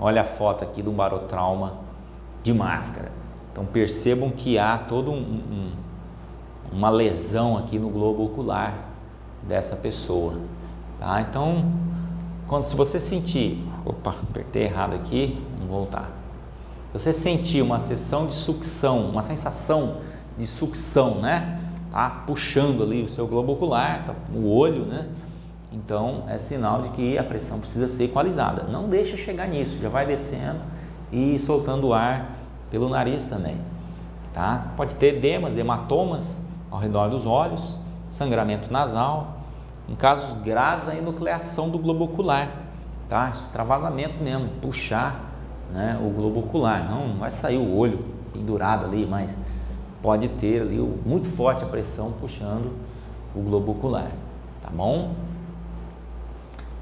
Olha a foto aqui do barotrauma de máscara. Então percebam que há toda uma lesão aqui no globo ocular dessa pessoa, tá? Então, se você sentir, apertei errado aqui, vamos voltar. Se você sentir uma sensação de sucção, né? Tá puxando ali o seu globo ocular, tá, o olho, né? Então é sinal de que a pressão precisa ser equalizada. Não deixa chegar nisso, já vai descendo e soltando o ar pelo nariz também, tá? Pode ter edemas, hematomas ao redor dos olhos, sangramento nasal, em casos graves a enucleação do globo ocular, tá? Extravasamento mesmo, puxar, né, o globo ocular, não vai sair o olho pendurado ali, mas pode ter ali muito forte a pressão puxando o globo ocular, tá bom?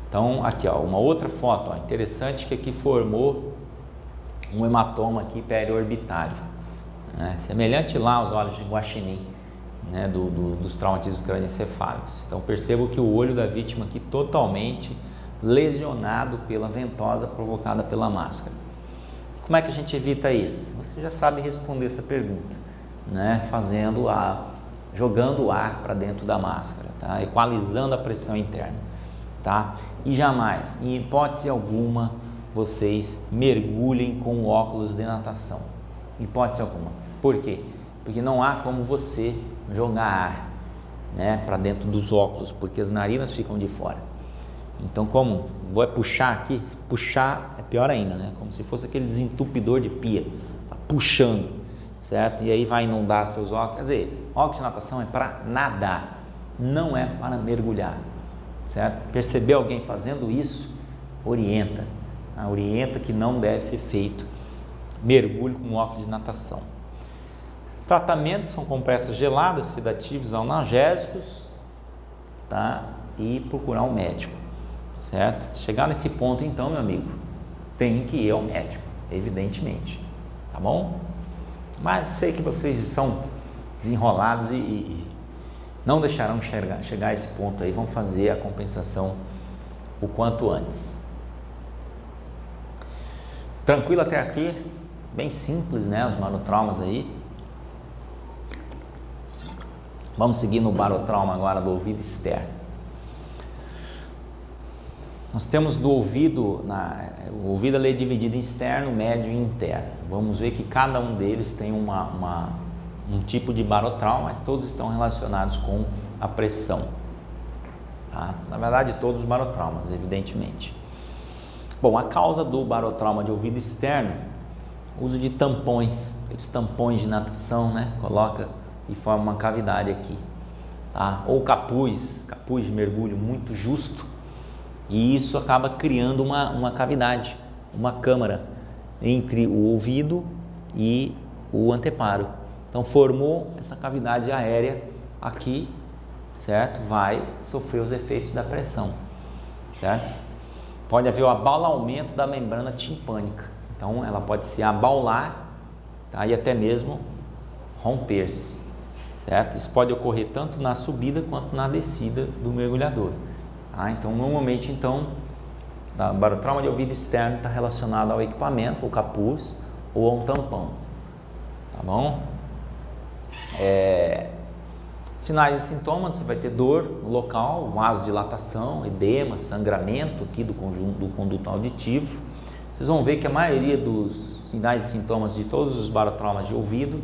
Então aqui, ó, uma outra foto, ó, interessante, que aqui formou um hematoma aqui periorbitário, né, semelhante lá aos olhos de Guaxinim, né, dos traumatismos crânioencefálicos. Então percebo que o olho da vítima aqui totalmente lesionado pela ventosa provocada pela máscara. Como é que a gente evita isso? Você já sabe responder essa pergunta, né, jogando o ar para dentro da máscara, tá? Equalizando a pressão interna, tá? E jamais, em hipótese alguma, vocês mergulhem com o óculos de natação, hipótese alguma. Por quê? Porque não há como você jogar ar, né, para dentro dos óculos, porque as narinas ficam de fora. Então, como vou puxar aqui, puxar é pior ainda, né? Como se fosse aquele desentupidor de pia, tá puxando, certo? E aí vai inundar seus óculos. Quer dizer, óculos de natação é para nadar, não é para mergulhar, certo? Perceber alguém fazendo isso, orienta que não deve ser feito mergulho com óculos de natação. Tratamento são compressas geladas, sedativos, analgésicos, tá? E procurar um médico, certo? Chegar nesse ponto, então, meu amigo, tem que ir ao médico, evidentemente, tá bom? Mas sei que vocês são desenrolados e não deixarão chegar a esse ponto aí, vão fazer a compensação o quanto antes. Tranquilo até aqui? Bem simples, né? Os barotraumas aí. Vamos seguir no barotrauma agora do ouvido externo. Nós temos do ouvido, o ouvido é dividido em externo, médio e interno. Vamos ver que cada um deles tem um tipo de barotrauma, mas todos estão relacionados com a pressão, tá? Na verdade, todos os barotraumas, evidentemente. Bom, a causa do barotrauma de ouvido externo, uso de tampões, aqueles tampões de natação, né? Coloca e forma uma cavidade aqui, tá? Ou capuz de mergulho muito justo, e isso acaba criando uma cavidade, uma câmara entre o ouvido e o anteparo. Então formou essa cavidade aérea aqui, certo? Vai sofrer os efeitos da pressão, certo? Pode haver o abaulamento da membrana timpânica, então ela pode se abaular, tá? E até mesmo romper-se, certo? Isso pode ocorrer tanto na subida quanto na descida do mergulhador. Então, normalmente, o barotrauma de ouvido externo está relacionado ao equipamento, ao capuz ou a um tampão, tá bom? Sinais e sintomas: você vai ter dor no local, vasodilatação, edema, sangramento aqui do conduto auditivo. Vocês vão ver que a maioria dos sinais e sintomas de todos os barotraumas de ouvido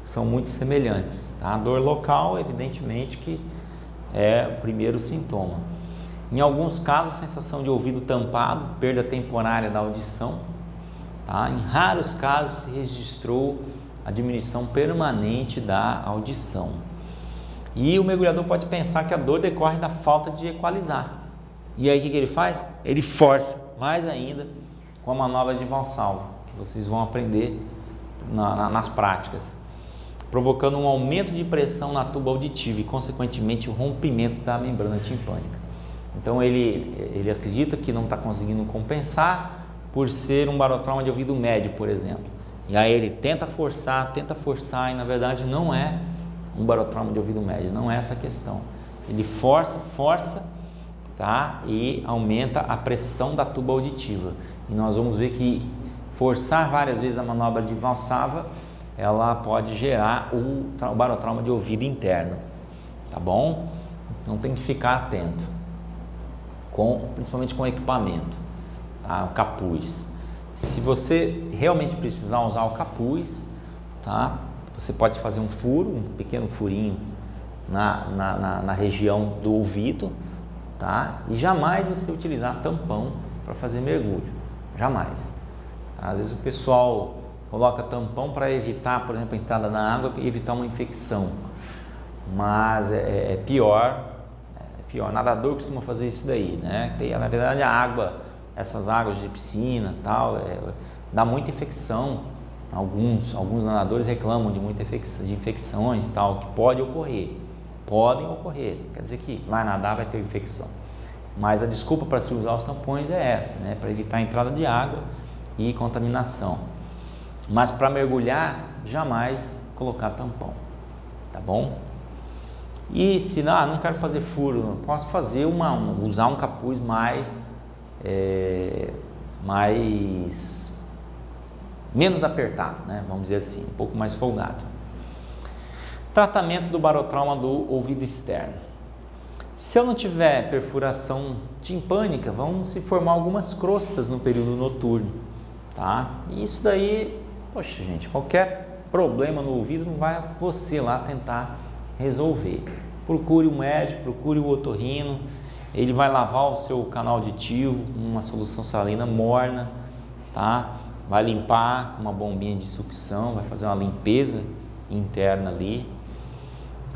são muito semelhantes, tá? A dor local, evidentemente, que é o primeiro sintoma. Em alguns casos, sensação de ouvido tampado, perda temporária da audição, tá? Em raros casos se registrou a diminuição permanente da audição. E o mergulhador pode pensar que a dor decorre da falta de equalizar. E aí o que ele faz? Ele força mais ainda com a manobra de Valsalva, que vocês vão aprender nas práticas, provocando um aumento de pressão na tuba auditiva e, consequentemente, o rompimento da membrana timpânica. Então ele acredita que não está conseguindo compensar por ser um barotrauma de ouvido médio, por exemplo. E aí ele tenta forçar e na verdade não é um barotrauma de ouvido médio, não é essa a questão. Ele força, tá? E aumenta a pressão da tuba auditiva. e nós vamos ver que forçar várias vezes a manobra de valsalva, ela pode gerar o barotrauma de ouvido interno, tá bom? Então tem que ficar atento, principalmente com o equipamento, tá? O capuz. Se você realmente precisar usar o capuz, tá? Você pode fazer um furo, um pequeno furinho na região do ouvido, tá? E jamais você utilizar tampão para fazer mergulho, jamais. Tá? Às vezes o pessoal coloca tampão para evitar, por exemplo, a entrada na água e evitar uma infecção, mas é pior. Nadador costuma fazer isso daí, né? Na verdade, a água, essas águas de piscina, tal, dá muita infecção. Alguns nadadores reclamam de muita infecções, tal, que podem ocorrer. Quer dizer que vai nadar, vai ter infecção. Mas a desculpa para se usar os tampões é essa, né? Para evitar a entrada de água e contaminação. Mas para mergulhar, jamais colocar tampão, tá bom? E se não quero fazer furo, posso fazer usar um capuz menos apertado, né? Vamos dizer assim, um pouco mais folgado. Tratamento do barotrauma do ouvido externo. Se eu não tiver perfuração timpânica, vão se formar algumas crostas no período noturno, tá? E isso daí, poxa gente, qualquer problema no ouvido não vai você lá tentar resolver. Procure o médico, procure o otorrino, ele vai lavar o seu canal auditivo com uma solução salina morna, tá? Vai limpar com uma bombinha de sucção, vai fazer uma limpeza interna ali,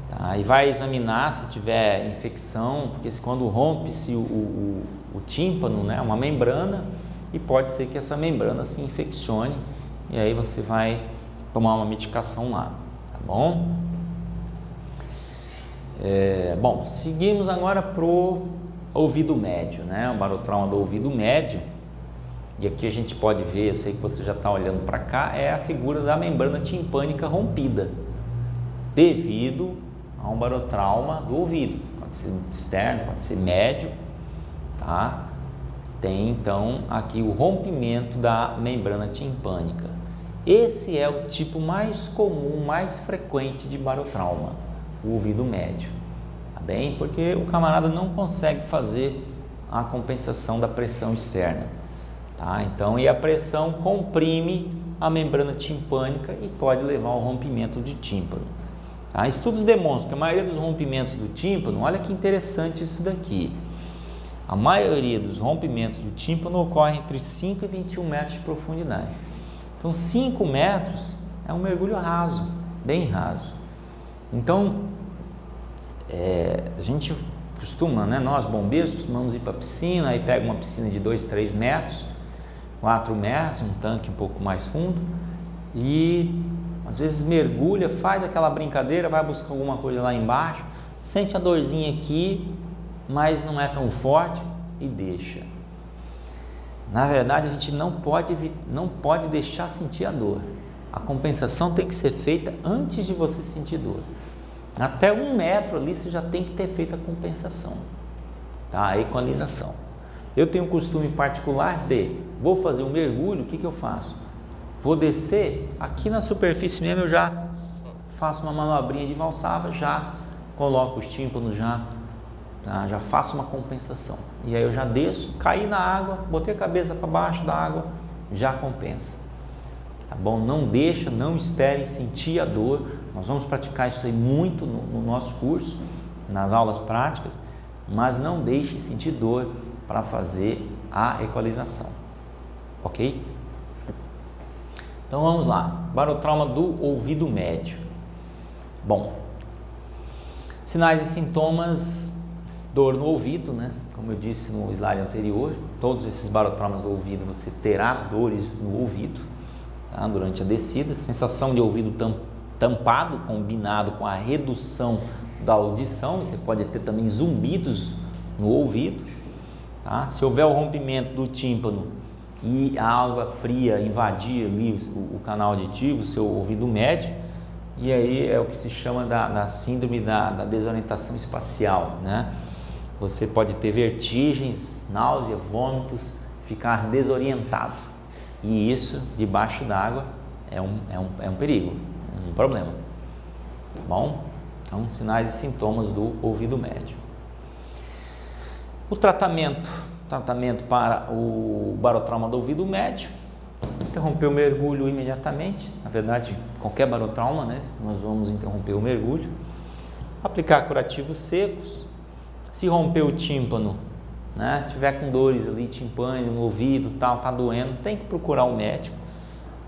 tá? E vai examinar se tiver infecção, porque quando rompe-se o tímpano, né, uma membrana, e pode ser que essa membrana se infeccione, e aí você vai tomar uma medicação lá, tá bom? Bom, seguimos agora pro ouvido médio, né? O barotrauma do ouvido médio. E aqui a gente pode ver, eu sei que você já está olhando para cá, é a figura da membrana timpânica rompida, devido a um barotrauma do ouvido. Pode ser externo, pode ser médio, tá? Tem então aqui o rompimento da membrana timpânica. Esse é o tipo mais comum, mais frequente de barotrauma, o ouvido médio, tá bem? Porque o camarada não consegue fazer a compensação da pressão externa. Tá? Então, e a pressão comprime a membrana timpânica e pode levar ao rompimento de tímpano. Tá? Estudos demonstram que a maioria dos rompimentos do tímpano, olha que interessante isso daqui, a maioria dos rompimentos do tímpano ocorre entre 5 e 21 metros de profundidade. Então 5 metros é um mergulho raso, bem raso. Então a gente costuma, né, nós bombeiros costumamos ir para a piscina, aí pega uma piscina de 2, 3 metros, 4 metros, um tanque um pouco mais fundo, e às vezes mergulha, faz aquela brincadeira, vai buscar alguma coisa lá embaixo, sente a dorzinha aqui, mas não é tão forte e deixa. Na verdade, a gente não pode deixar sentir a dor. A compensação tem que ser feita antes de você sentir dor. Até 1 metro ali você já tem que ter feito a compensação, tá? A equalização. Eu tenho um costume particular de, vou fazer um mergulho, o que eu faço? Vou descer, aqui na superfície mesmo eu já faço uma manobrinha de valsalva, já coloco os tímpanos, já faço uma compensação. E aí eu já desço, caí na água, botei a cabeça para baixo da água, já compensa. Tá bom? Não esperem sentir a dor. Nós vamos praticar isso aí muito no nosso curso, nas aulas práticas, mas não deixe sentir dor para fazer a equalização, ok? Então vamos lá, barotrauma do ouvido médio. Bom, sinais e sintomas, dor no ouvido, né? Como eu disse no slide anterior, todos esses barotraumas do ouvido você terá dores no ouvido, tá? Durante a descida, sensação de ouvido tampado combinado com a redução da audição, e você pode ter também zumbidos no ouvido. Tá? Se houver o rompimento do tímpano e a água fria invadir ali o canal auditivo, o seu ouvido médio, e aí é o que se chama da síndrome da desorientação espacial, né? Você pode ter vertigens, náusea, vômitos, ficar desorientado. E isso, debaixo d'água, é um perigo, é um problema. Tá bom? Então, sinais e sintomas do ouvido médio. O tratamento para o barotrauma do ouvido médio: interromper o mergulho imediatamente. Na verdade, qualquer barotrauma, né? Nós vamos interromper o mergulho. Aplicar curativos secos. Se romper o tímpano, né? Tiver com dores ali, timpânico no ouvido, tal, tá doendo, tem que procurar o médico,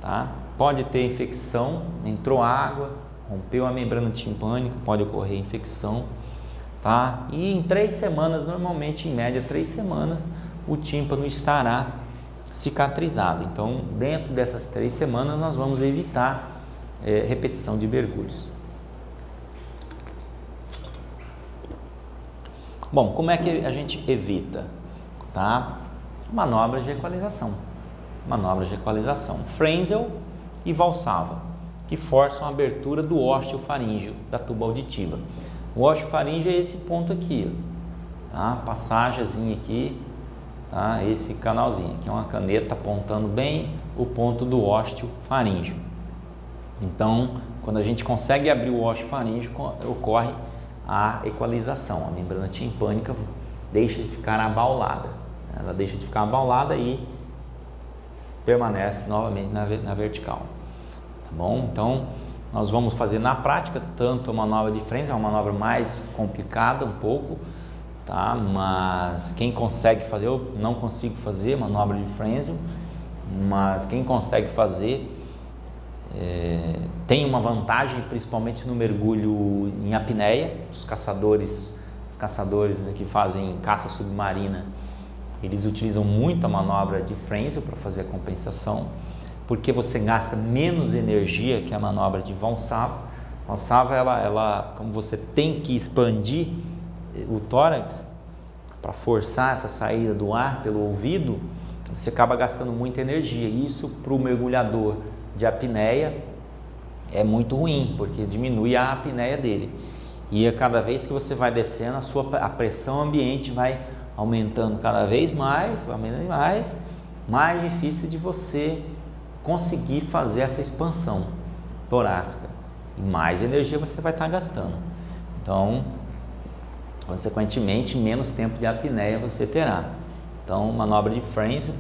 tá? Pode ter infecção, entrou água, rompeu a membrana timpânica, pode ocorrer infecção, tá? E em 3 semanas, normalmente em média 3 semanas, o tímpano estará cicatrizado. Então, dentro dessas 3 semanas, nós vamos evitar repetição de mergulhos. Bom, como é que a gente evita? Tá? Manobras de equalização. Frenzel e Valsalva, que forçam a abertura do osteofaríngeo da tuba auditiva. O osteofaríngeo é esse ponto aqui, tá? Passagemzinha aqui, tá? Esse canalzinho aqui, uma caneta apontando bem o ponto do osteofaríngeo. Então, quando a gente consegue abrir o osteofaríngeo, ocorre a equalização. A membrana timpânica deixa de ficar abaulada. Ela deixa de ficar abaulada e permanece novamente na vertical. Tá bom? Então, nós vamos fazer na prática tanto a manobra de Frenzel, é uma manobra mais complicada um pouco, tá? Mas quem consegue fazer, eu não consigo fazer manobra de Frenzel, mas quem consegue fazer tem uma vantagem, principalmente no mergulho em apneia. Os caçadores que fazem caça submarina, eles utilizam muito a manobra de Frenzel para fazer a compensação, porque você gasta menos energia que a manobra de Valsalva. Valsalva, ela, como você tem que expandir o tórax para forçar essa saída do ar pelo ouvido, você acaba gastando muita energia. Isso para o mergulhador de apneia é muito ruim, porque diminui a apneia dele. E a cada vez que você vai descendo, a pressão ambiente vai aumentando cada vez mais, mais difícil de você conseguir fazer essa expansão torácica. E mais energia você vai estar gastando. Então, consequentemente, menos tempo de apneia você terá. Então, manobra de Frenzel